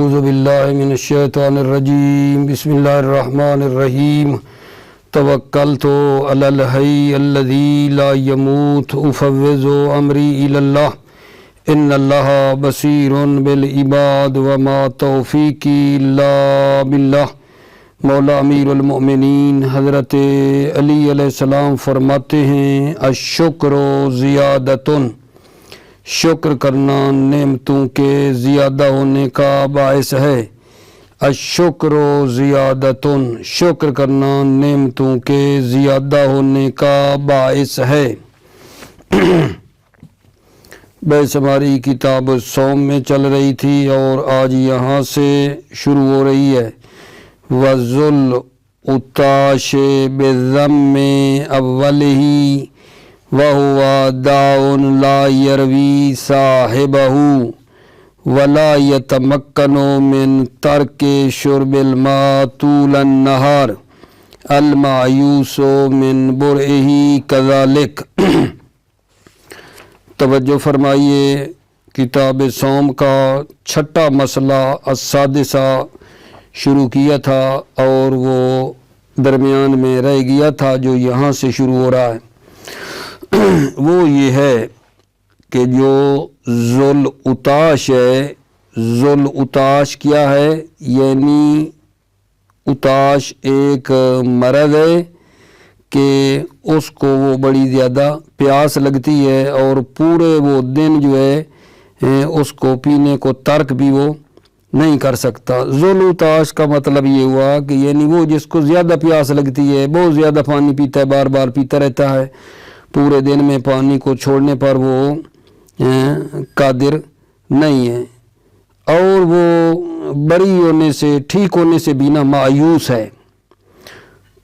اعوذ باللہ من الشیطان الرجیم بسم اللہ الرحمن الرحیم توکلت علی الحی الذی لا یموت افوض امری الی اللہ ان اللہ بصیر بالعباد وما توفیقی الا باللہ۔ مولا امیر المؤمنین حضرت علی علیہ السلام فرماتے ہیں الشکر زیادتن، شکر کرنا نعمتوں کے زیادہ ہونے کا باعث ہے۔ الشکر زیادتن، شکر کرنا نعمتوں کے زیادہ ہونے کا باعث ہے۔ بحث ہماری کتاب صوم میں چل رہی تھی اور آج یہاں سے شروع ہو رہی ہے۔ وَذُلْ اُتَاشِ بِالذَّمِّ أَوَّلِهِ وَهُوَ دَاءٌ لَا يَرْوِي صَاحِبَهُ وَلَا يَتَمَكَّنُ مِنْ تَرْكِ شُرْبِ الْمَاءِ طُولَ النَّهَارِ الْمَعْيُوسُ مِنْ بُرْئِهِ كَذَلِكَ۔ توجہ فرمائیے، کتاب صوم کا چھٹا مسئلہ السادسہ شروع کیا تھا اور وہ درمیان میں رہ گیا تھا جو یہاں سے شروع ہو رہا ہے۔ وہ یہ ہے کہ جو ذل اتاش ہے، ذل اتاش کیا ہے؟ یعنی اتاش ایک مرض ہے کہ اس کو وہ بڑی زیادہ پیاس لگتی ہے اور پورے وہ دن جو ہے اس کو پینے کو ترک بھی وہ نہیں کر سکتا۔ ذل اتاش کا مطلب یہ ہوا کہ یعنی وہ جس کو زیادہ پیاس لگتی ہے، بہت زیادہ پانی پیتا ہے، بار بار پیتا رہتا ہے، پورے دن میں پانی کو چھوڑنے پر وہ قادر نہیں ہے، اور وہ بری ہونے سے، ٹھیک ہونے سے بھی نہ مایوس ہے۔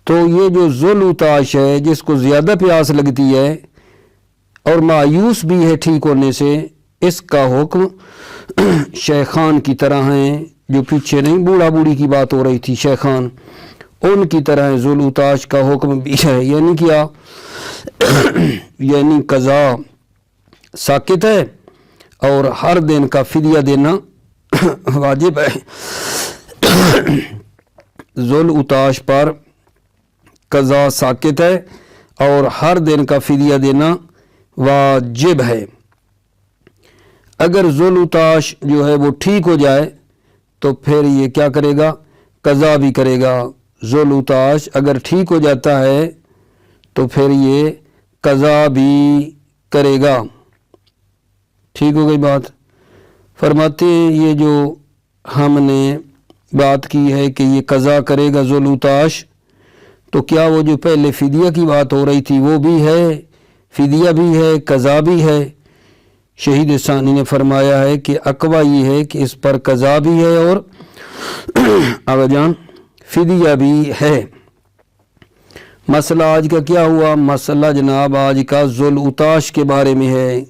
تو یہ جو ذل اتاش ہے، جس کو زیادہ پیاس لگتی ہے اور مایوس بھی ہے ٹھیک ہونے سے، اس کا حکم شیخان کی طرح ہیں، جو پیچھے نہیں بوڑھا بوڑھی کی بات ہو رہی تھی، شیخان ان کی طرح ذل اتاش کا حکم بھی ہے۔ یعنی کیا؟ یعنی قضا ساکت ہے اور ہر دن کا فدیہ دینا واجب ہے۔ ذل اتاش پر قضا ساکت ہے اور ہر دن کا فدیہ دینا واجب ہے۔ اگر ذل اتاش جو ہے وہ ٹھیک ہو جائے تو پھر یہ کیا کرے گا؟ قضا بھی کرے گا۔ ذل اتاش اگر ٹھیک ہو جاتا ہے تو پھر یہ قضا بھی کرے گا۔ ٹھیک ہو گئی بات؟ فرماتے ہیں یہ جو ہم نے بات کی ہے کہ یہ قضا کرے گا ذل اتاش، تو کیا وہ جو پہلے فدیہ کی بات ہو رہی تھی وہ بھی ہے؟ فدیہ بھی ہے، قضا بھی ہے۔ شہید ثانی نے فرمایا ہے کہ اقویٰ یہ ہے کہ اس پر قضا بھی ہے اور آغا جان فدیہ بھی ہے۔ مسئلہ آج کا کیا ہوا؟ مسئلہ جناب آج کا ذل اتاش کے بارے میں ہے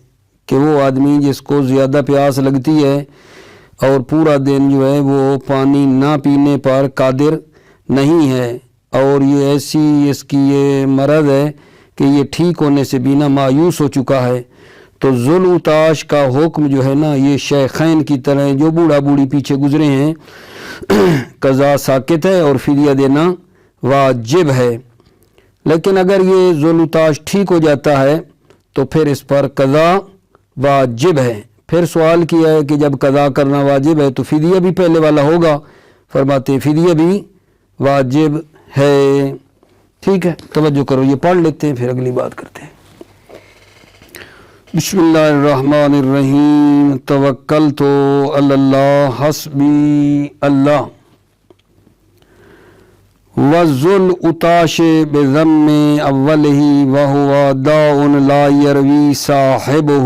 کہ وہ آدمی جس کو زیادہ پیاس لگتی ہے اور پورا دن جو ہے وہ پانی نہ پینے پر قادر نہیں ہے، اور یہ ایسی اس کی یہ مرض ہے کہ یہ ٹھیک ہونے سے بھی نہ مایوس ہو چکا ہے، تو ذل اتاش کا حکم جو ہے نا یہ شیخین کی طرح جو بوڑھا بوڑھی پیچھے گزرے ہیں، قضا ساکت ہے اور فدیہ دینا واجب ہے۔ لیکن اگر یہ ذل اتاش ٹھیک ہو جاتا ہے تو پھر اس پر قضا واجب ہے۔ پھر سوال کیا ہے کہ جب قضا کرنا واجب ہے تو فدیہ بھی پہلے والا ہوگا؟ فرماتے ہیں فدیہ بھی واجب ہے۔ ٹھیک ہے، توجہ کرو، یہ پڑھ لیتے ہیں پھر اگلی بات کرتے ہیں۔ بسم اللہ الرحمن الرحیم توکلت علی اللہ حسبی اللہ۔ وَذُلْ اُتَاشِ بِذَمِّ أَوَّلِهِ وَهُوَ دَاءٌ لَا يَرْوِي صَاحِبَهُ۔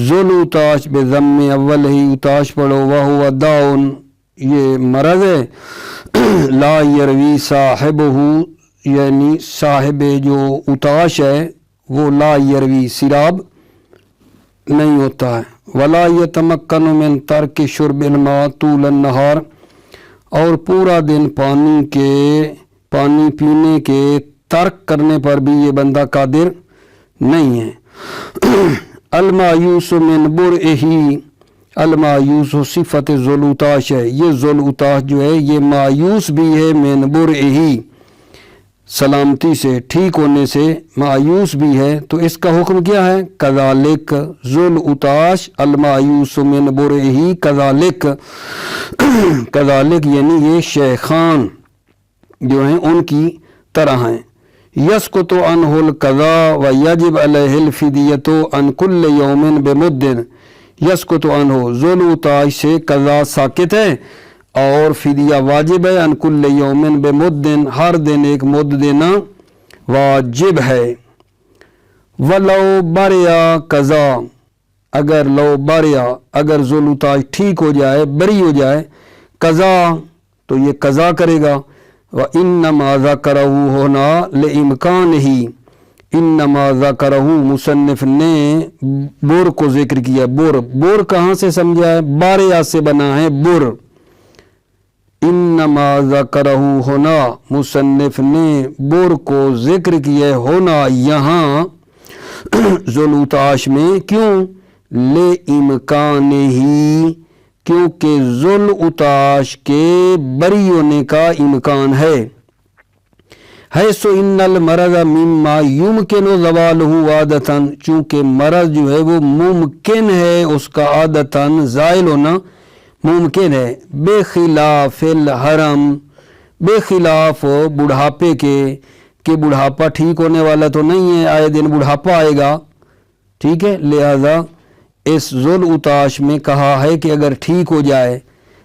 ذُلْ اتاش بِذَمِّ أَوَّلِهِ، اتاش پڑھو، وَهُوَ دَاءٌ یہ مرض ہے، لا يَرْوِي صَاحِبَهُ یعنی صاحب جو اتاش ہے وہ لا یروی سیراب نہیں ہوتا ہے، ولا یتمکن من ترک شرب الماء طول النہار، اور پورا دن پانی پینے کے ترک کرنے پر بھی یہ بندہ قادر نہیں ہے۔ المایوس من برئہ، المایوس صفت ذوالعطاش ہے، یہ ذوالعطاش جو ہے یہ مایوس بھی ہے من برئہ، سلامتی سے، ٹھیک ہونے سے مایوس بھی ہے، تو اس کا حکم کیا ہے؟ کذالک ذوالعطاش المایوس من برئہ کذالک، کذالک یعنی یہ شیخان جو ہیں ان کی طرح ہیں۔ یسقط عنہ القضاء ویجب علیہ الفدیۃ عن کل یوم بمد، یسقط عنہ ذوالعطاش سے قضا ساقط ہے اور فدیہ واجب ہے، عن کل یوم بمد، ہر دن ایک مد دینا واجب ہے۔ ولو بریا قضا، اگر لو بریا، اگر ذوالعطاش ٹھیک ہو جائے، بری ہو جائے، قضا تو یہ قضا کرے گا۔ وَإِنَّمَا ذَكَرَهُ هُنَا لِإِمْكَانِهِ، انما ذکرہ مصنف نے بر کو ذکر کیا۔ بر کہاں سے سمجھا ہے؟ باریا سے بنا ہے بر۔ انما ذکرہ ہونا، مصنف نے بر کو ذکر کیا ہے ہونا یہاں ذوالعطاش میں، کیوں؟ لِإِمْكَانِهِ، کیونکہ ذوالعطاش کے بری ہونے کا امکان ہے۔ حیث ان المرض مما یمکن زوالہ عادتاً، چونکہ مرض جو ہے وہ ممکن ہے اس کا عادتاً زائل ہونا ممکن ہے، بخلاف الحرم، بخلاف بڑھاپے کے، کہ بڑھاپا ٹھیک ہونے والا تو نہیں ہے، آئے دن بڑھاپا آئے گا، ٹھیک ہے، لہذا اس ذوالعطاش میں کہا ہے کہ اگر ٹھیک ہو جائے،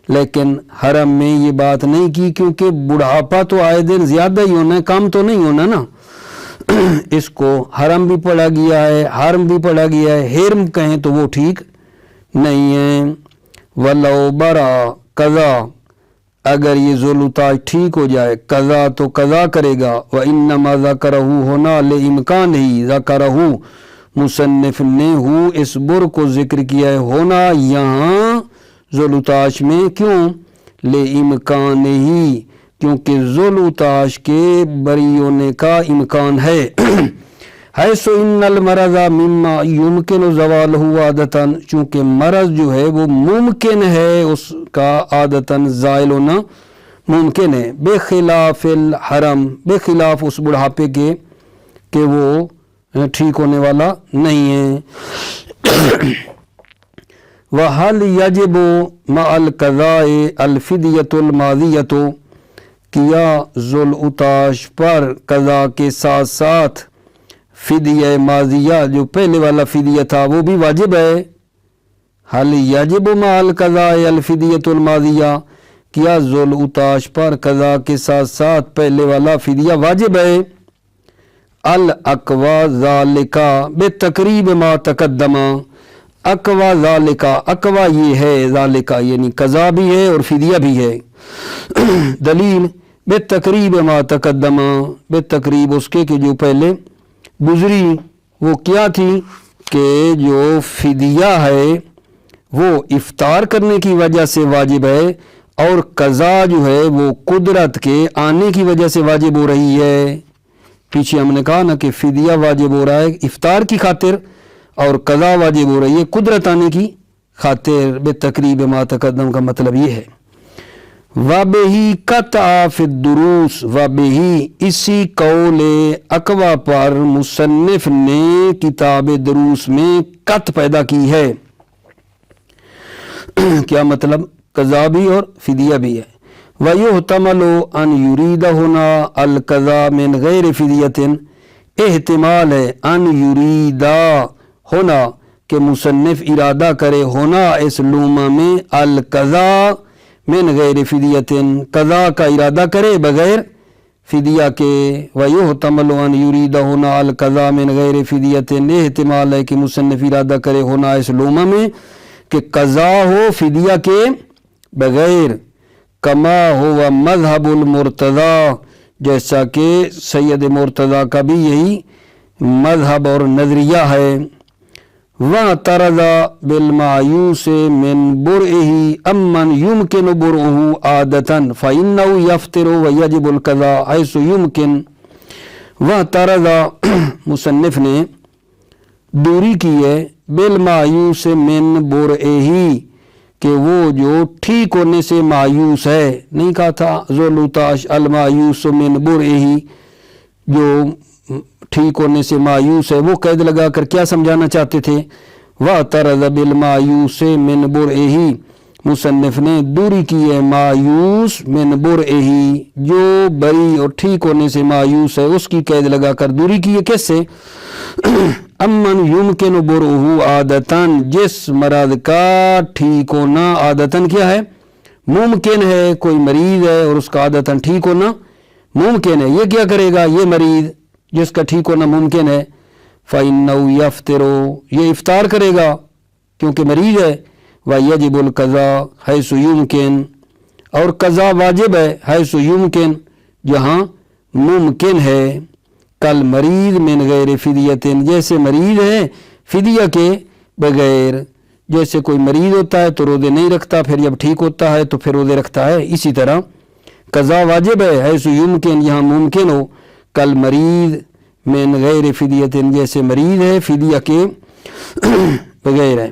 لیکن حرم میں یہ بات نہیں کی، کیونکہ بڑھاپا تو آئے دن زیادہ ہی ہونا ہے، کم تو نہیں ہونا نا۔ اس کو حرم بھی پڑھا گیا ہے، حرم بھی پڑھا گیا ہے، حرم کہیں تو وہ ٹھیک نہیں ہے۔ ولو برا قضا، اگر یہ ذوالعطاش ٹھیک ہو جائے، قضا تو قضا کرے گا۔ وَإِنَّمَا ذَكَرَهُ هُنَا لِإِمْكَانِهِ، ذَكَرَهُ مصنف نے اس بر کو ذکر کیا ہے ہونا یہاں ذوالعطاش میں، کیوں؟ لِإِمْكَانِهِ، کیونکہ ذوالعطاش کے بری ہونے کا امکان ہے۔ حیث ان المرض مما یمکن زوالہ عادتاً، چونکہ مرض جو ہے وہ ممکن ہے اس کا عادتاً زائل ہونا ممکن ہے، بخلاف الحرم، بخلاف اس بڑھاپے کے کہ وہ ٹھیک ہونے والا نہیں ہے۔ وَهَلْ يَجِبُ مَعَ الْقَضَاءِ الْفِدْيَةُ الْمَاضِيَةُ، کیا ذوالعطاش پر قضا کے ساتھ ساتھ فدیہ ماضیہ، جو پہلے والا فدیہ تھا وہ بھی واجب ہے۔ حل یجب مع القضاء الفدیۃ الماضیہ، کیا ذوالعطاش پر قضا کے ساتھ ساتھ پہلے والا فدیہ واجب ہے۔ الاقوى ذالک بتقریب ما تقدم، اقوى ذالک، اقوى یہ ہے ذالک یعنی قضا بھی ہے اور فدیہ بھی ہے۔ دلیل بتقریب ما تقدم، بتقریب اس کے کہ جو پہلے گزری، وہ کیا تھی کہ جو فدیہ ہے وہ افطار کرنے کی وجہ سے واجب ہے، اور قضا جو ہے وہ قدرت کے آنے کی وجہ سے واجب ہو رہی ہے۔ پیچھے ہم نے کہا نا کہ فدیہ واجب ہو رہا ہے افطار کی خاطر، اور قضا واجب ہو رہی ہے قدرت آنے کی خاطر۔ بتقریب ما تقدم کا مطلب یہ ہے۔ وَبِهِ قَطْعَ فِي الدُّرُوسِ، وَبِهِ اسی قول اقویٰ پر مصنف نے کتاب دروس میں قط پیدا کی ہے۔ کیا مطلب؟ قضا بھی اور فدیہ بھی ہے۔ وَيُحْتَمَلُ أَنْ يُرِيدَ هُنَا الْقَضَاءَ مِنْ غَيْرِ فِدْيَةٍ، احتمال ہے ان یریدہ ہونا کہ مصنف ارادہ کرے ہونا اس لومہ میں القضاء من غیر فدیۃ، قضا کا ارادہ کرے بغیر فدیہ کے۔ وَيُحْتَمَلُ أَنْ يُرِيدَ هُنَا الْقَضَاءَ مِنْ غَيْرِ فِدْيَةٍ، احتمال ہے کہ مصنف ارادہ کرے ہونا اس لومہ میں کہ قضا ہو فدیہ کے بغیر۔ کما ہوا مذہب المرتضیٰ، جیسا کہ سید مرتضیٰ کا بھی یہی مذہب اور نظریہ ہے۔ وَاعْتَرَضَ بِالْمَعْيُوسِ مِنْ بُرْئِهِ أَمَّنْ يُمْكِنُ بُرْئُهُ عَادَةً فَإِنَّهُ يَفْطِرُ وَيَجِبُ الْقَضَاءُ حَيْثُ يُمْكِنُ۔ وَاعْتَرَضَ مصنف نے دوری کی ہے بالمعیوس من برئہ، کہ وہ جو ٹھیک ہونے سے مایوس ہے، نہیں کہا تھا ذوالعطاش المایوس من برئہ، جو ٹھیک ہونے سے مایوس ہے، وہ قید لگا کر کیا سمجھانا چاہتے تھے؟ وَاعْتَرَضَ بِالْمَایُوسِ مِنْ بُرْئِهِ، مصنف نے دوری کی ہے مایوس من برئہ، جو بری اور ٹھیک ہونے سے مایوس ہے اس کی قید لگا کر دوری کی ہے۔ کس سے؟ امن یمکن برؤہ عادتاً، جس مرض کا ٹھیک ہونا عادتاً کیا ہے؟ ممکن ہے۔ کوئی مریض ہے اور اس کا عادتاً ٹھیک ہونا ممکن ہے، یہ کیا کرے گا؟ یہ مریض جس کا ٹھیک ہونا ممکن ہے، فَإِنَّهُ يَفْطِرُ، یہ افطار کرے گا کیونکہ مریض ہے۔ وَيَجِبُ الْقَضَاءُ حَيْثُ يُمْكِنُ، اور قضا واجب ہے حیث یمکن، جہاں ممکن ہے۔ کل مریض من غیر فدیتن، جیسے مریض ہے فدیہ کے بغیر، جیسے کوئی مریض ہوتا ہے تو روزے نہیں رکھتا، پھر جب ٹھیک ہوتا ہے تو پھر روزے رکھتا ہے، اسی طرح قضا واجب ہے حیث یمکن، یہاں ممکن ہو۔ کل مریض من غیر فدیتن، جیسے مریض ہے فدیہ کے بغیر ہے۔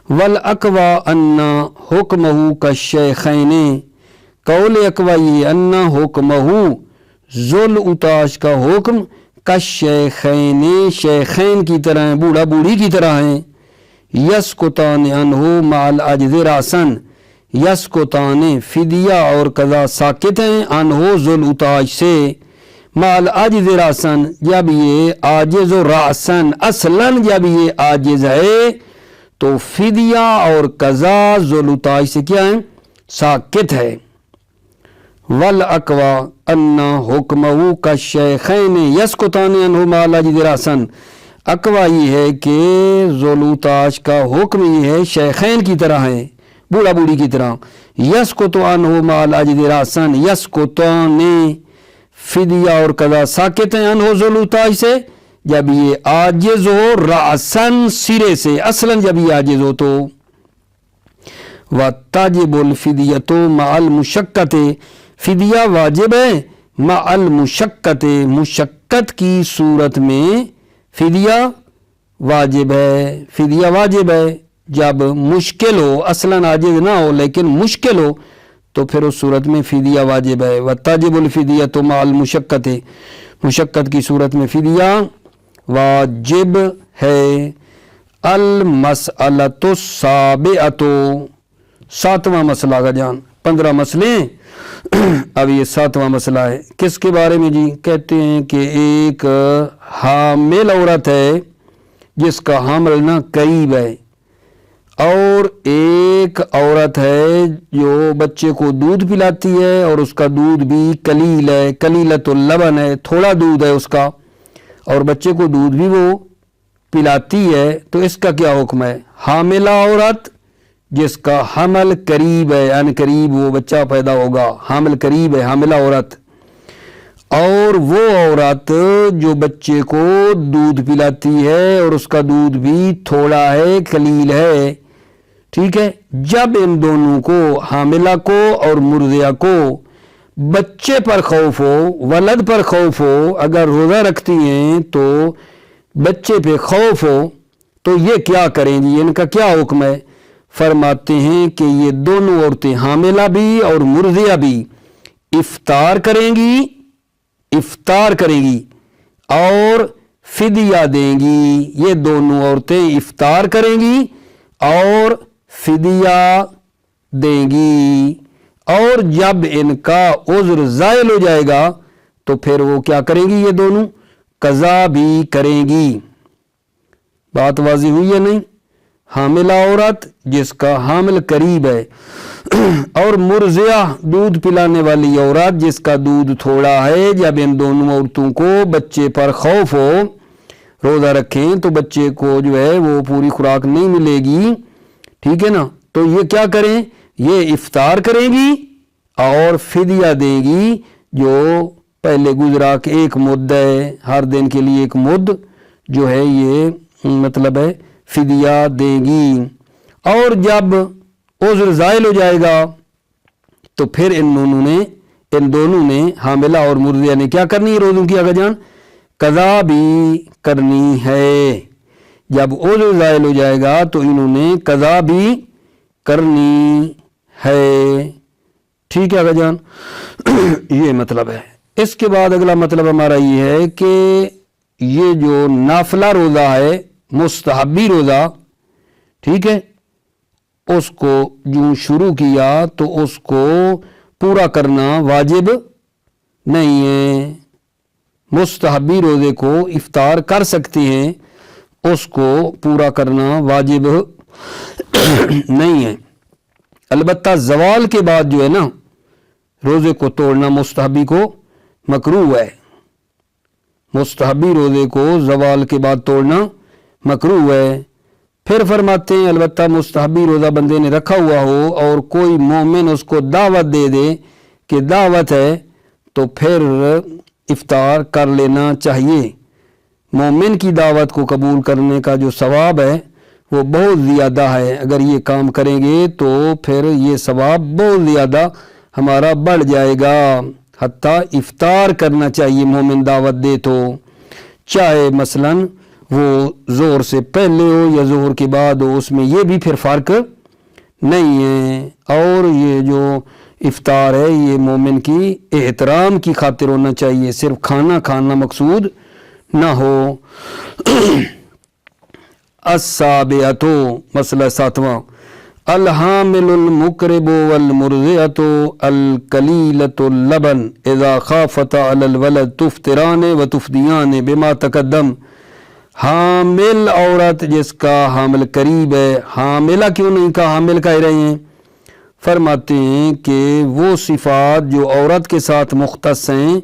والاقوی ان حکمہ کالشیخین، قول اقوی یہ ان حکمہ ذوالعطاش کا حکم کالشیخین، شیخین کی طرح ہیں، بوڑھا بوڑھی کی طرح ہیں۔ یسکتان عنہ مع العجز راسن، یسکتان فدیہ اور قضا ساکت ہیں عنہ ذوالعطاش سے، مع العجز راسن جب یہ عاجز و راسن، اصلاً جب یہ عاجز ہے تو فدیہ اور قضا ذوالعطاش سے کیا ہے؟ ساکت ہے۔ والاقوی ان حکمہ کالشیخین یسکتان عنہ مع العجز راسن، اقوی یہ ہے کہ ذوالعطاش کا حکم یہ ہے شیخین کی طرح ہے، بوڑھا بوڑھی کی طرح۔ یسکت عنہ مع العجز راسن، یسکتان فدیہ اور قضا ساکت ہیں عنہ ذوالعطاش سے جب یہ عاجز ہو، راسن سرے سے، اصلاً جب یہ عاجز ہو تو۔ وَتَجِبُ الْفِدْيَةُ مَعَ الْمُشَقَّةِ، فدیہ واجب ہے مع المشقت، مشقت کی صورت میں فدیہ واجب ہے، فدیہ واجب ہے جب مشکل ہو، اصلاً عاجز نہ ہو لیکن مشکل ہو تو پھر اس صورت میں فدیہ واجب ہے۔ وَتَجِبُ الْفِدْيَةُ مَعَ الْمُشَقَّةِ، مشقت کی صورت میں فدیہ واجب ہے۔ المسألۃ السابعۃ، ساتواں مسئلہ کا جان، 15 مسئلے اب یہ 7واں مسئلہ ہے۔ کس کے بارے میں جی؟ کہتے ہیں کہ ایک حامل عورت ہے جس کا حمل نہ قریب ہے، اور ایک عورت ہے جو بچے کو دودھ پلاتی ہے اور اس کا دودھ بھی قلیل ہے، قلیلۃ اللبن ہے، تھوڑا دودھ ہے اس کا، اور بچے کو دودھ بھی وہ پلاتی ہے، تو اس کا کیا حکم ہے؟ حاملہ عورت جس کا حمل قریب ہے، یعنی قریب وہ بچہ پیدا ہوگا، حامل قریب ہے، حاملہ عورت، اور وہ عورت جو بچے کو دودھ پلاتی ہے اور اس کا دودھ بھی تھوڑا ہے، قلیل ہے، ٹھیک ہے۔ جب ان دونوں کو، حاملہ کو اور مرضعہ کو، بچے پر خوف ہو، ولد پر خوف ہو، اگر روزہ رکھتی ہیں تو بچے پہ خوف ہو تو یہ کیا کریں گی؟ ان کا کیا حکم ہے؟ فرماتے ہیں کہ یہ دونوں عورتیں، حاملہ بھی اور مرضعہ بھی، افطار کریں گی، افطار کریں گی اور فدیہ دیں گی۔ یہ دونوں عورتیں افطار کریں گی اور فدیہ دیں گی، اور جب ان کا عذر زائل ہو جائے گا تو پھر وہ کیا کریں گی؟ یہ دونوں قضا بھی کریں گی۔ بات واضح ہوئی ہے نہیں؟ حاملہ عورت جس کا حامل قریب ہے اور مرضعہ دودھ پلانے والی عورت جس کا دودھ تھوڑا ہے، جب ان دونوں عورتوں کو بچے پر خوف ہو، روزہ رکھیں تو بچے کو جو ہے وہ پوری خوراک نہیں ملے گی، ٹھیک ہے نا، تو یہ کیا کریں؟ یہ افطار کریں گی اور فدیہ دیں گی، جو پہلے گزرا کہ ایک مد ہے، ہر دن کے لیے ایک مد جو ہے یہ مطلب ہے فدیہ دیں گی، اور جب عذر زائل ہو جائے گا تو پھر ان دونوں نے حاملہ اور مرضعہ نے کیا کرنی ہے؟ روزوں کی آگا جان قضا بھی کرنی ہے۔ جب عذر زائل ہو جائے گا تو انہوں نے قضا بھی کرنی ہے. ٹھیک ہے جان. یہ مطلب ہے. اس کے بعد اگلا مطلب ہمارا یہ ہے کہ یہ جو نافلہ روزہ ہے مستحبی روزہ, ٹھیک ہے, اس کو جو شروع کیا تو اس کو پورا کرنا واجب نہیں ہے. مستحبی روزے کو افطار کر سکتے ہیں, اس کو پورا کرنا واجب نہیں ہے. البتہ زوال کے بعد جو ہے نا روزے کو توڑنا مستحبی کو مکروہ ہے. مستحبی روزے کو زوال کے بعد توڑنا مکروہ ہے. پھر فرماتے ہیں البتہ مستحبی روزہ بندے نے رکھا ہوا ہو اور کوئی مومن اس کو دعوت دے دے کہ دعوت ہے تو پھر افطار کر لینا چاہیے. مومن کی دعوت کو قبول کرنے کا جو ثواب ہے وہ بہت زیادہ ہے. اگر یہ کام کریں گے تو پھر یہ ثواب بہت زیادہ ہمارا بڑھ جائے گا. حتیٰ افطار کرنا چاہیے مومن دعوت دے تو, چاہے مثلاً وہ ظہر سے پہلے ہو یا ظہر کے بعد ہو, اس میں یہ بھی پھر فرق نہیں ہے. اور یہ جو افطار ہے یہ مومن کی احترام کی خاطر ہونا چاہیے, صرف کھانا کھانا مقصود نہ ہو. السابعۃ مسئلہ 7واں, الحامل المقرب والمرضعۃ القلیلۃ اللبن اذا خافتا علی الولد تفطران وتفدیان بما تقدم. حامل عورت جس کا حامل قریب ہے, حاملہ کیوں نہیں کہا, حامل کہہ رہے ہیں, فرماتے ہیں کہ وہ صفات جو عورت کے ساتھ مختص ہیں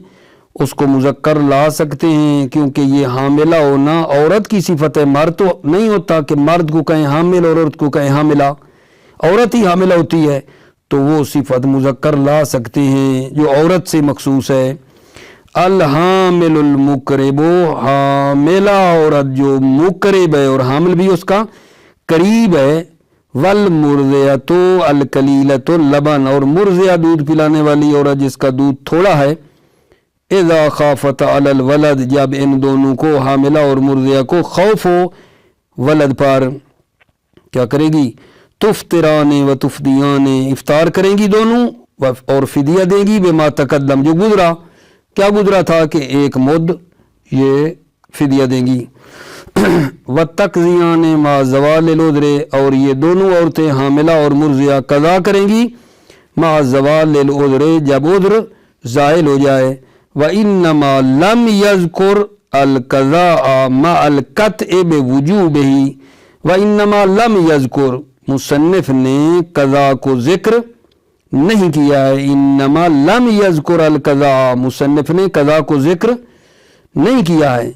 اس کو مذکر لا سکتے ہیں, کیونکہ یہ حاملہ ہونا عورت کی صفت ہے. مرد تو نہیں ہوتا کہ مرد کو کہیں حامل اور عورت کو کہیں حاملہ, عورت ہی حاملہ ہوتی ہے, تو وہ صفت مذکر لا سکتے ہیں جو عورت سے مخصوص ہے. الحامل المقرب, حاملہ عورت جو مقرب ہے اور حامل بھی اس کا قریب ہے. والمرضعۃ القلیلۃ اللبن, اور مرضعہ دودھ پلانے والی عورت جس کا دودھ تھوڑا ہے. اذا خافت علی الولد, جب ان دونوں کو حاملہ اور مرضعہ کو خوف ہو ولد پر, کیا کرے گی, تفطران و تفدیان, افطار کریں گی دونوں اور فدیہ دیں گی بما تقدم, جو گزرا. کیا گزرا تھا کہ ایک مد یہ فدیہ دیں گی. وتقضیان ما زوال العذر, اور یہ دونوں عورتیں حاملہ اور مرضعہ قضا کریں گی ما زوال العذر, جب عذر زائل ہو جائے. وانما لم یذکر القضاء مع القطع بوجوبہ, وانما لم یذکر, مصنف نے قضاء کو ذکر نہیں کیا ہے. انما لم یذکر القضاء, مصنف نے قضاء کو ذکر نہیں کیا ہے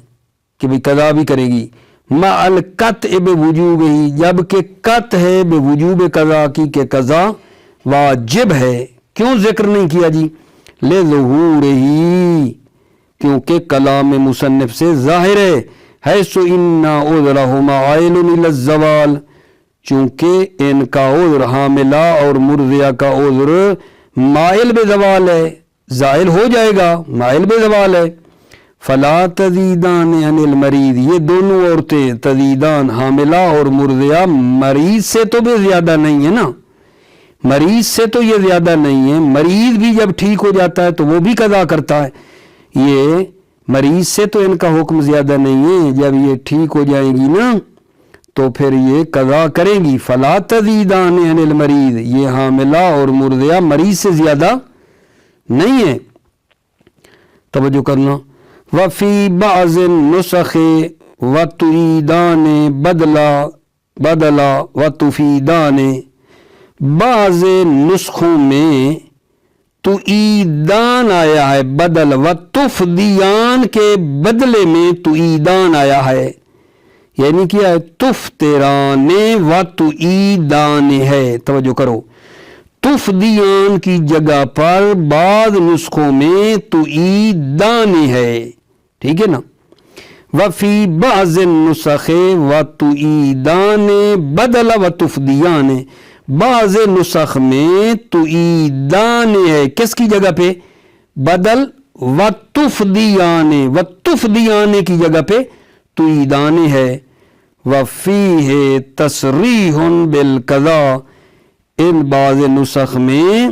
کہ بھی قضاء بھی کرے گی. مع القطع بوجوبہ, جب کہ قطع ہے بوجوب قضاء کی کہ قضاء واجب ہے. کیوں ذکر نہیں کیا جی, لظہورہ, کیونکہ کلام مصنف سے ظاہر ہے. حیث ان عذرہما عائل الی الزوال, چونکہ ان کا عذر حاملہ اور مرضعہ کا عذر مائل بے زوال ہے, زائل ہو جائے گا, مائل بے زوال ہے. فلا تزیدان عن المریض, یہ دونوں عورتیں تزیدان حاملہ اور مرضعہ مریض سے تو بھی زیادہ نہیں ہے نا, مریض سے تو یہ زیادہ نہیں ہے. مریض بھی جب ٹھیک ہو جاتا ہے تو وہ بھی قضا کرتا ہے, یہ مریض سے تو ان کا حکم زیادہ نہیں ہے. جب یہ ٹھیک ہو جائیں گی نا تو پھر یہ قضا کریں گی. فلا تزیدان عن المریض, یہ حاملہ اور مرضعہ مریض سے زیادہ نہیں ہے. توجہ کرنا. وفی بعض النسخ وتعیدان بدلا وتفیدان, بعض نسخوں میں تعیدان آیا ہے بدل, وتفدیان کے بدلے میں تعیدان آیا ہے. یعنی کیا ہے, تفطران و تعیدان ہے. توجہ کرو, تفدیان کی جگہ پر بعض نسخوں میں تعیدان ہے, ٹھیک ہے نا. وفی بعض النسخ و تعیدان بدل و تفدیان, بعض نسخ میں تعیدان ہے, کس کی جگہ پہ, بدل, و تفدیان, و تفدیان کی جگہ پہ تعیدان ہے. وفیہ تصریح بالقضاء, ان بعض نسخ میں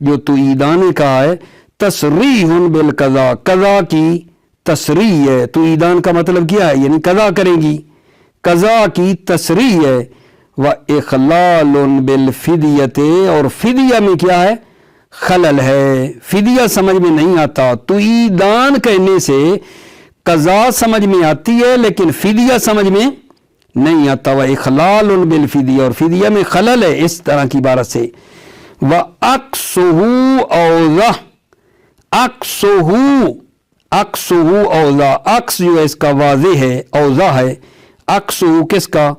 جو تعیدان کہا ہے تصریح بالقضاء، قضا کی تصریح ہے. تعیدان کا مطلب کیا ہے؟ یعنی قضا کرے گی، قضا کی تصریح ہے. وَإِخْلَالٌ بِالْفِدْيَةِ، اور فدیہ میں کیا ہے؟ خلل ہے. فدیہ سمجھ میں نہیں آتا. تعیدان کہنے سے قضا سمجھ میں آتی ہے لیکن فدیہ سمجھ میں نہیں آتا. وَإِخْلَالٌ بِالْفِدْيَةِ، اور فدیہ میں خلل ہے اس طرح کی عبارت سے. وَأَقْصُهُ أَوْضَحُ، اقصہ اوضاع، عکس جو ہے اس کا واضح ہے، اوضاع ہے. اقصہ کس کا؟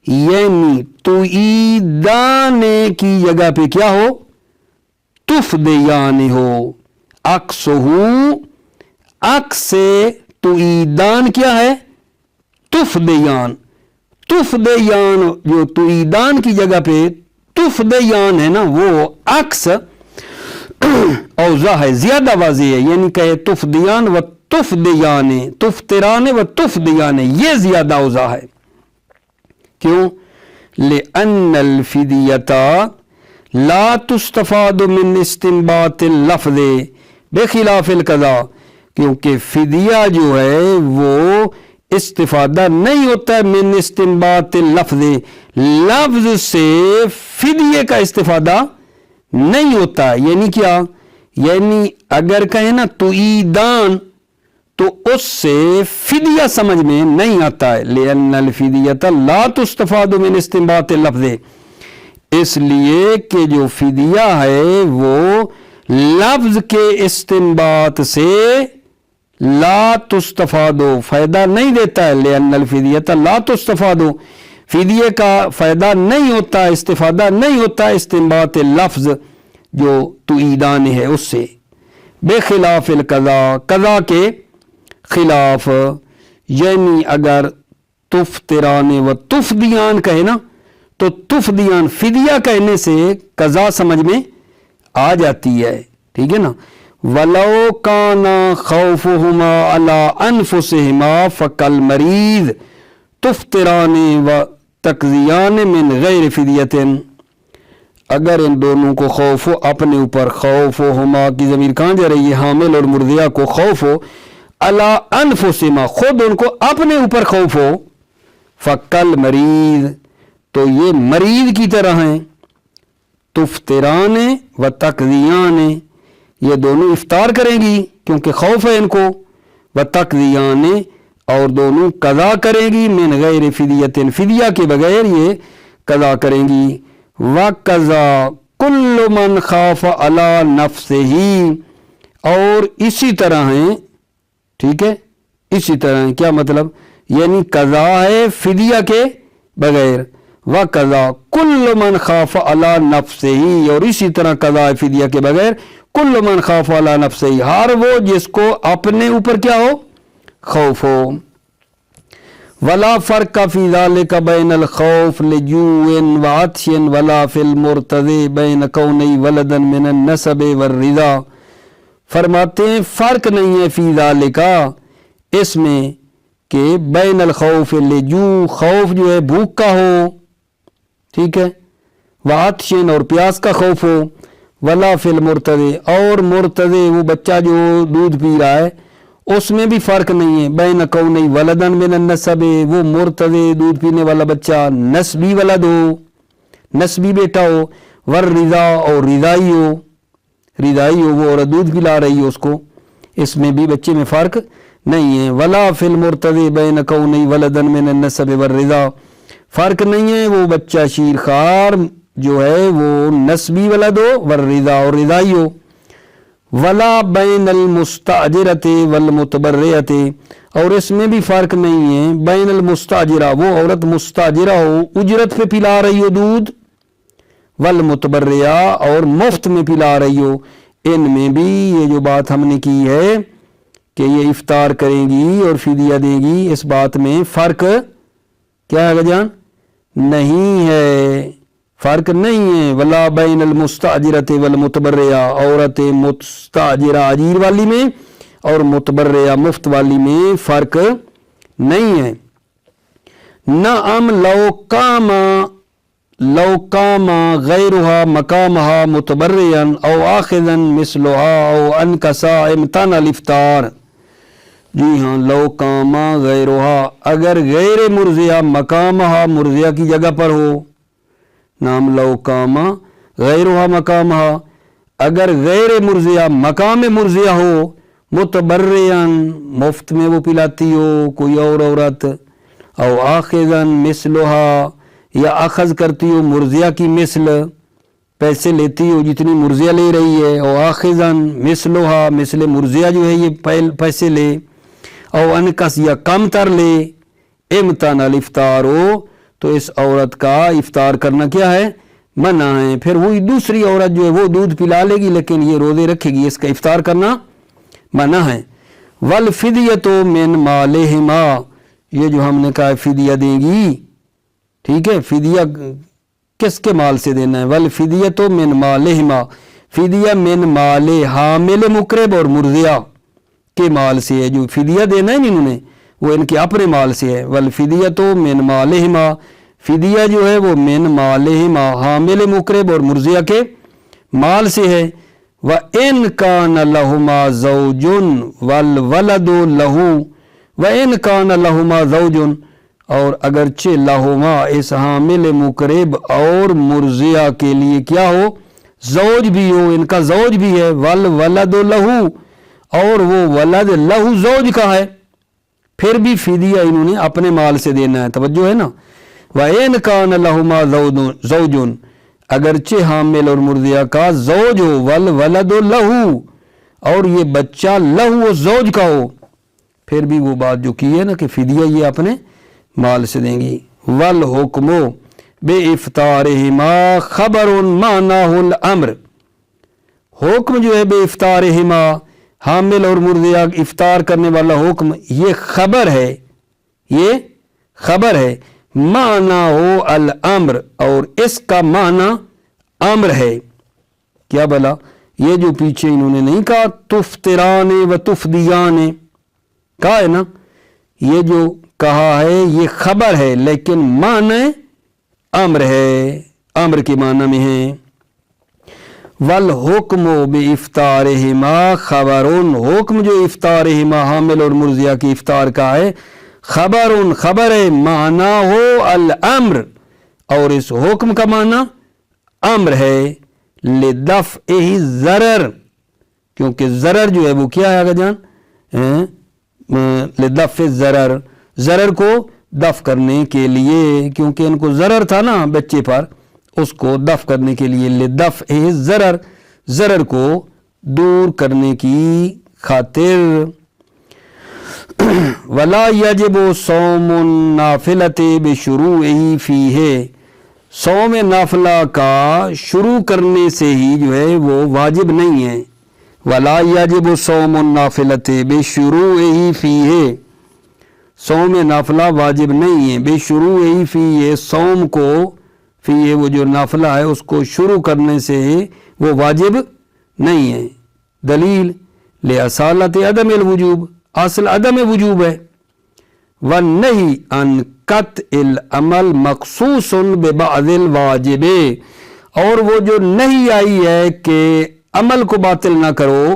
یعنی تعیدان کی جگہ پہ کیا ہو؟ تفدیان ہو. اقصہ، عکس سے تعیدان کیا ہے؟ تفدیان. تفدیان جو تعیدان کی جگہ پہ تفدیان ہے نا، وہ عکس اوضاع ہے، زیادہ واضح ہے. یعنی کہ تفدیان و تفدیان، تفتران و تفدیان، یہ زیادہ اوضاع ہے. کیوں؟ لأن الفدیة لا تستفاد من استنباط اللفظ بخلاف القضاء، کیونکہ فدیہ جو ہے وہ استفادہ نہیں ہوتا ہے من استنباط اللفظ، لفظ سے فدیے کا استفادہ نہیں ہوتا. یعنی کیا؟ یعنی اگر کہیں نا تعیدان تو اس سے فدیہ سمجھ میں نہیں آتا ہے. لأن الفدیۃ لا تستفاد من استنباط اللفظ، اس لیے کہ جو فدیہ ہے وہ لفظ کے استنباط سے لا تستفاد، فائدہ نہیں دیتا ہے. لأن الفدیۃ لا تستفاد، فدیے کا فائدہ نہیں ہوتا، استفادہ نہیں ہوتا استنباط لفظ جو تعیدان ہے اس سے. بخلاف القضاء، قضا کے خلاف. یعنی اگر تفتران و تفدیان کہے نا تو تفدیان فدیہ کہنے سے قضا سمجھ میں آ جاتی ہے. ٹھیک ہے نا. وَلَوْ كَانَ خَوْفُهُمَا عَلَىٰ أَنفُسِهِمَا فَكَالْمَرِيضِ تُفْطِرَانِ وَتَقْضِيَانِ مِنْ غَيْرِ فِدْيَةٍ، اگر ان دونوں کو خوف ہو اپنے اوپر، خوف و ہما کی ضمیر کہاں جا رہی ہے؟ حامل اور مرضیہ کو خوف ہو، عَلَىٰ أَنفُسِهِمَا خود ان کو اپنے اوپر خوف ہو، فَكَالْمَرِيضِ تو یہ مریض کی طرح ہیں. تُفْطِرَانِ وَتَقْضِيَانِ، یہ دونوں افطار کریں گی کیونکہ خوف ہے ان کو، وَتَقْضِيَانِ اور دونوں قضا کریں گی، من غیر فدیۃ فدیہ کے بغیر یہ قضا کریں گی. وَقَضَا كُلُّ مَنْ خَافَ عَلَىٰ نَفْسِهِ، اور اسی طرح ہیں. ٹھیک ہے، اسی طرح کیا مطلب؟ یعنی قضا ہے فدیہ کے بغیر. وَقَضَا كُلُّ مَنْ خَافَ عَلَىٰ نَفْسِهِ، اور اسی طرح قضا ہے فدیہ کے بغیر. کل من خاف علی نفسہ، ہر وہ جس کو اپنے اوپر کیا ہو؟ خوف ہو. ولا فرق فی ذلک بین الخوف لجوع وعطش ولا فی المرتضی بین کونی ولدا من النسب والرضا. فرماتے ہیں فرق نہیں ہے فی ذلک، اس میں کہ بین الخوف لجوع، خوف جو ہے بھوک کا ہو، ٹھیک ہے، وعطش اور پیاس کا خوف ہو، ولا فی المرتضی اور مرتضی وہ بچہ جو دودھ پی رہا ہے اس میں بھی فرق نہیں ہے. بین کونی ولدا من النسب، وہ مرتضی دودھ پینے والا بچہ نسبی ولد ہو، نسبی بیٹا ہو، والرضا اور رضائی ہو، رضائی ہو وہ عورت دودھ پلا رہی ہو اس کو، اس میں بھی بچے میں فرق نہیں ہے. ولا فی المرتضی بین کونی ولدا من النسب والرضا، فرق نہیں ہے وہ بچہ شیرخوار جو ہے وہ نسبی ولد ہو، والرضا اور رضائی ہو. ولا بین المستاجرۃ والمتبرئۃ، اور اس میں بھی فرق نہیں ہے بین المستاجرہ، وہ عورت مستاجرہ ہو اجرت پہ پلا رہی ہو دودھ، والمتبرئہ اور مفت میں پلا رہی ہو. ان میں بھی یہ جو بات ہم نے کی ہے کہ یہ افطار کریں گی اور فدیہ دے گی، اس بات میں فرق کیا ہے جان؟ نہیں ہے، فرق نہیں ہے. ولا بین المستاجرۃ والمتبرئہ، عورت مستاجرہ اجیر والی میں اور متبرئہ مفت والی میں فرق نہیں ہے. نعم لو قام لو قام غیرها مقامها متبرئا او آخذا مثلها او انکسا امتنع الافطار. جی ہاں، لو قام غیرها، اگر غیر مرضیہ مقامها مرضیہ کی جگہ پر ہو. نام لو قام غیرها مقامها، اگر غیر مرضیہ مقام مرضیہ ہو، متبرئا مفت میں وہ پلاتی ہو کوئی اور عورت، او آخذا مثلها یا اخذ کرتی ہو مرضیہ کی مثل، پیسے لیتی ہو جتنی مرضیہ لے رہی ہے، او آخذا مثلها مثل مرضیہ جو ہے یہ پیسے لے، او انکس یا کم تر لے، امتنع الافطار ہو تو اس عورت کا افطار کرنا کیا ہے؟ منع ہے. پھر وہی دوسری عورت جو ہے وہ دودھ پلا لے گی لیکن یہ روزے رکھے گی، اس کا افطار کرنا منع ہے. والفدیۃ من مالہما، یہ جو ہم نے کہا فدیہ دیں گی، ٹھیک ہے، فدیہ کس کے مال سے دینا ہے؟ والفدیۃ من مالہما، فدیہ من مال حامل مقرب اور مرضیہ کے مال سے ہے. جو فدیہ دینا ہے انہوں نے وہ ان کے اپنے مال سے ہے. والفدیۃ من مالہما، فدیہ جو ہے وہ من مالہما حامل مقرب اور مرضیہ کے مال سے ہے. وَإِنْ كَانَ لَهُمَا زَوْجٌ وَالْوَلَدُ لَهُ، وَإِنْ كَانَ لَهُمَا زَوْجٌ، اور اگرچہ لہما اس حامل مقرب اور مرضیہ کے لیے کیا ہو؟ زوج بھی ہو، ان کا زوج بھی ہے. والولد لہو، اور وہ ولد لہو زوج کا ہے، پھر بھی فدیہ انہوں نے اپنے مال سے دینا ہے. توجہ ہے نا. وَإِنْ كَانَ لَهُمَا زَوْجٌ، اگرچہ حامل اور مرضیہ کا زوج ہو، والولد لہو، اور یہ بچہ لہو زوج کا ہو، پھر بھی وہ بات جو کی ہے نا کہ فدیہ یہ اپنے مال سے دیں گی. والحکم بافطارہما خبر معناہ الامر، حکم جو ہے بے افطارہما حامل اور مرضیہ افطار کرنے والا حکم یہ خبر ہے، یہ خبر ہے. معنی ہو الامر، اور اس کا معنی امر ہے. کیا بلا؟ یہ جو پیچھے انہوں نے نہیں کہا تفطران و تفدیان، کہا ہے نا، یہ جو کہا ہے یہ خبر ہے لیکن معنی امر ہے، امر کے معنی میں ہے. والحکم بافطارہما خبر، حکم جو افطارہما حامل اور مرضیہ کی افطار کا ہے خبر، خبر ہے. معنی ہو الامر، اور اس حکم کا معنی امر ہے. لدفع ضرر، کیونکہ ضرر جو ہے وہ کیا ہے آگا جان؟ لدفع ضرر، ضرر کو دفع کرنے کے لیے، کیونکہ ان کو ضرر تھا نا بچے پر، اس کو دفع کرنے کے لیے. لدفع ضرر، ضرر کو دور کرنے کی خاطر. ولا یجب صوم النافلۃ بشروعہ فیہ، صوم نافلہ کا شروع کرنے سے ہی جو ہے وہ واجب نہیں ہے. ولا یجب صوم النافلۃ بشروعہ فیہ، صوم نافلہ واجب نہیں ہے. بشروعہ فیہ، صوم کو، فیہ وہ جو نافلہ ہے اس کو شروع کرنے سے وہ واجب نہیں ہے. دلیل لِأَصَالَةِ عدم الوجوب، اصل عدم وجوب ہے. وَالنَّهِي عَنْ قَطْعِ الْعَمَلِ مَخْصُوصٌ بِبَعْضِ الْوَاجِبِ، اور وہ جو نہیں آئی ہے کہ عمل کو باطل نہ کرو،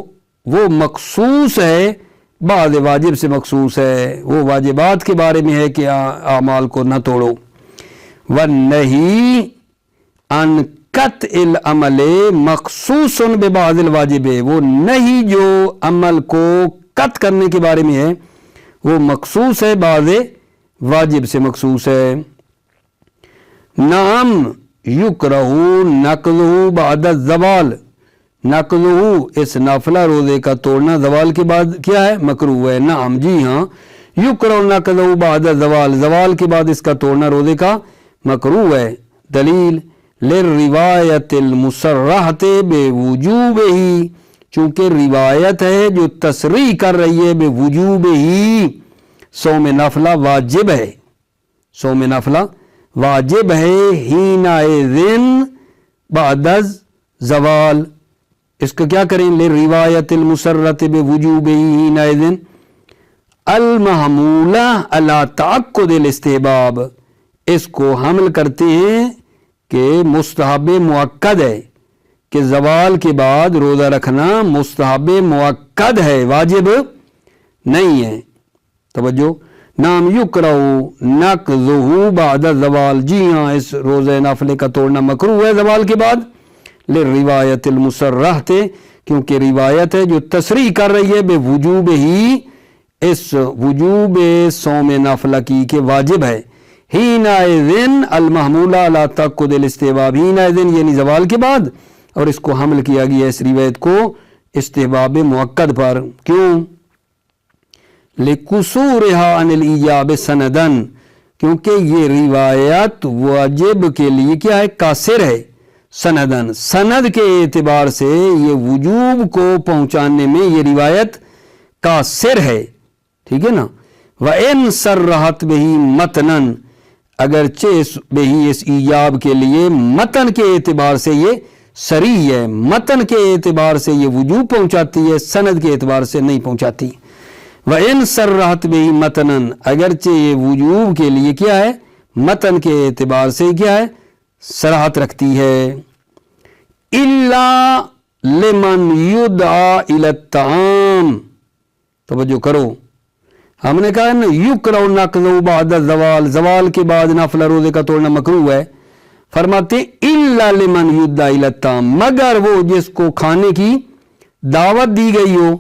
وہ مخصوص ہے، بعض واجب سے مخصوص ہے، وہ واجبات کے بارے میں ہے کہ اعمال کو نہ توڑو. وَالنَّهِي عَنْ قَطْعِ الْعَمَلِ مَخْصُوصٌ بِبَعْضِ الْوَاجِبِ، وہ نہیں جو عمل کو قطع کرنے کے بارے میں ہے وہ مخصوص ہے، بعض واجب سے مخصوص ہے. نعم یکرہ نقضہ بعد الزوال، نقضہ اس نافلہ روزے کا توڑنا زوال کے بعد کیا ہے؟ مکروہ ہے. نعم جی ہاں، یکرہ نقضہ بعد الزوال، زوال کے بعد اس کا توڑنا روزے کا مکروہ ہے. دلیل للروایت المصرحۃ بوجوبہ، چونکہ روایت ہے جو تصریح کر رہی ہے بوجوبہ، صوم نافلہ واجب ہے، صوم نافلہ واجب ہے. حینئذ بعد الزوال، اس کو کیا کریں؟ للروایت المصرحۃ بوجوبہ حینئذ المحمولہ علی تعقد الاستحباب، اس کو حمل کرتے ہیں کہ مستحب مؤکد ہے کہ زوال کے بعد روزہ رکھنا مستحب مؤکد ہے، واجب نہیں ہے۔ توجہ، نام یکرہ نقضہ بعد زوال، جی ہاں اس روزہ نافلے کا توڑنا مکروہ ہے زوال کے بعد، للروایت المصرح تھے، کیونکہ روایت ہے جو تصریح کر رہی ہے بے وجوب ہی، اس وجوب صوم نافلہ کی کہ واجب ہے۔ حینئذ المحمولہ علی تأکد الاستحباب، حینئذ یعنی زوال کے بعد، اور اس کو حمل کیا گیا اس روایت کو استحباب مؤکد پر۔ کیوں؟ لِقُصُورِهَا عَنِ الْإِيجَابِ سَنَدًا، کیونکہ یہ روایت واجب کے لیے کیا ہے؟ قاصر ہے، سندن، سند کے اعتبار سے یہ وجوب کو پہنچانے میں یہ روایت قاصر ہے، ٹھیک ہے نا۔ وَإِن صَرَّحَتْ بِهِ مَتْنًا، اگرچہ بہی اس ایجاب کے لیے متن کے اعتبار سے یہ صریح ہے، متن کے اعتبار سے یہ وجوب پہنچاتی ہے، سند کے اعتبار سے نہیں پہنچاتی۔ وَإِن صَرَّحَتْ بِهِ مَتْنًا، اگرچہ یہ وجوب کے لیے کیا ہے؟ متن کے اعتبار سے کیا ہے؟ صراحت رکھتی ہے۔ إِلَّا لِمَنْ يُدْعَى إِلَى الطَّعَامِ، توجہ کرو، ہم نے کہا ہے نا یکرہ نقضہ بعد الزوال، زوال کے بعد نافلہ روزے کا توڑنا مکروہ ہے، فرماتے إِلَّا لِمَنْ يُدْعَى إِلَى الطَّعَامِ، مگر وہ جس کو کھانے کی دعوت دی گئی ہو،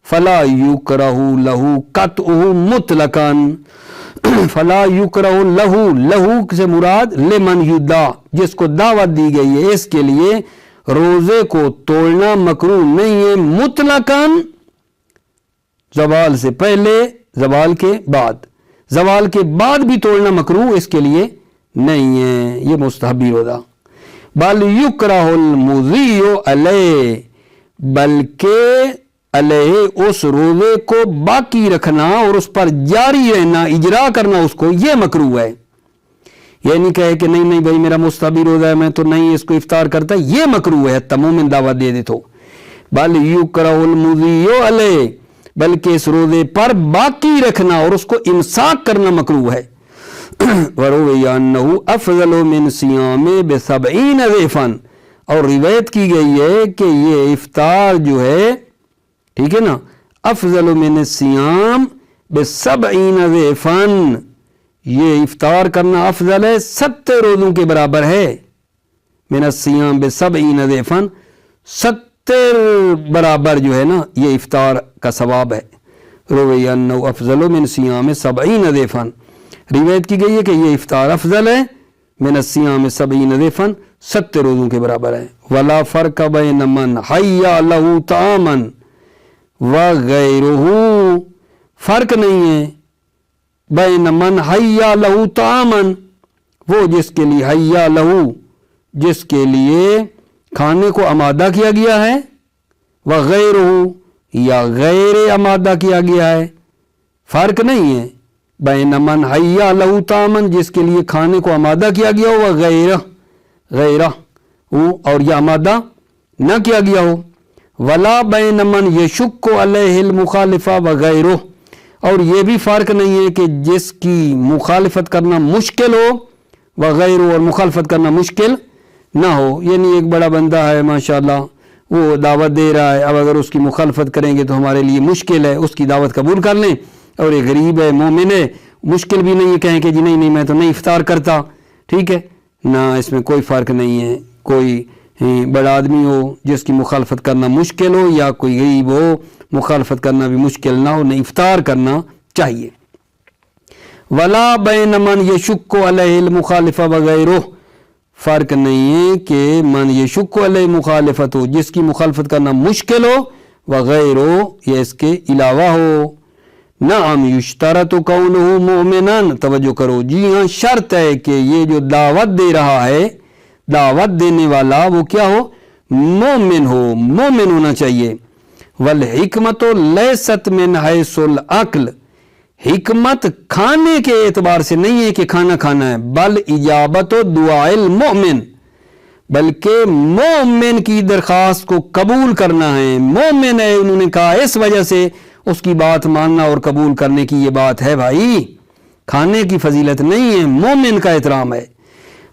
فلا یکرہ لہو قطعہ مطلقاً، فلا یکرہ لہو، لہو سے مراد لمن یدعا، جس کو دعوت دی گئی ہے اس کے لیے روزے کو توڑنا مکروہ نہیں ہے مطلقاً، زوال سے پہلے، زوال کے بعد، زوال کے بعد بھی توڑنا مکروہ اس کے لیے نہیں ہے، یہ مستحبی روزہ۔ بل یکرہ المضی علیہ، بلکہ علیہ اس روزے کو باقی رکھنا اور اس پر جاری رہنا، اجرا کرنا اس کو، یہ مکروہ ہے۔ یہ نہیں کہے کہ نہیں نہیں بھائی میرا مستحبی روزہ ہے میں تو نہیں اس کو افطار کرتا، یہ مکروہ ہے، تموماً دعوت دے دے تو۔ بل یکرہ المضی علیہ، بلکہ اس روزے پر باقی رکھنا اور اس کو امساک کرنا مکروہ ہے۔ وروی انہ افضل من صیام ب70 ضعفا، اور روایت کی گئی ہے کہ یہ افطار جو ہے، ٹھیک ہے نا، افضل من الصیام ب70 ضعفا، یہ افطار کرنا افضل ہے 70 روزوں کے برابر ہے، من الصیام ب70 ضعفا، 70 برابر جو ہے نا یہ افطار کا ثواب ہے۔ روی انہ افضل من صیام 70 ضعفا، روایت کی گئی ہے کہ یہ افطار افضل ہے من الصیام 70 ضعفا، 70 روزوں کے برابر ہے۔ ولا فرق بین من حی لہ طعاما وغیرہ، فرق نہیں ہے بین من حی لہ طعاما، وہ جس کے لیے حی لہ، جس کے لیے کھانے کو آمادہ کیا گیا ہے، وغیرہ یا غیر آمادہ کیا گیا ہے، فرق نہیں ہے بین من حی لہ طعاما، جس کے لیے کھانے کو آمادہ کیا گیا ہو، وغیرہ، غیرہ اور یہ آمادہ نہ کیا گیا ہو، ولا بین من یشک علیہ المخالفہ وغیرہ، اور یہ بھی فرق نہیں ہے کہ جس کی مخالفت کرنا مشکل ہو، وغیرہ اور مخالفت کرنا مشکل نہ ہو، یعنی ایک بڑا بندہ ہے ماشاءاللہ وہ دعوت دے رہا ہے، اب اگر اس کی مخالفت کریں گے تو ہمارے لیے مشکل ہے، اس کی دعوت قبول کر لیں، اور ایک غریب ہے مومن ہے، مشکل بھی نہیں ہے کہیں کہ جی نہیں نہیں میں تو نہیں افطار کرتا، ٹھیک ہے نہ، اس میں کوئی فرق نہیں ہے، کوئی بڑا آدمی ہو جس کی مخالفت کرنا مشکل ہو یا کوئی غریب ہو مخالفت کرنا بھی مشکل نہ ہو، نہیں افطار کرنا چاہیے۔ ولا بین من یشک علیہ المخالفہ وغیرہ، فرق نہیں ہے کہ من یشک علیہ مخالفت ہو، جس کی مخالفت کرنا مشکل ہو، وغیرہ یا اس کے علاوہ ہو۔ نعم یشترط کونہ مؤمنا، توجہ کرو، جی ہاں شرط ہے کہ یہ جو دعوت دے رہا ہے، دعوت دینے والا وہ کیا ہو؟ مومن ہو، مومن ہونا چاہیے۔ والحکمت لیست من حیث العقل، حکمت کھانے کے اعتبار سے نہیں ہے کہ کھانا کھانا ہے، بل اجابت دعاء المؤمن، بلکہ مومن کی درخواست کو قبول کرنا ہے، مومن ہے انہوں نے کہا اس وجہ سے اس کی بات ماننا اور قبول کرنے کی یہ بات ہے بھائی، کھانے کی فضیلت نہیں ہے، مومن کا احترام ہے۔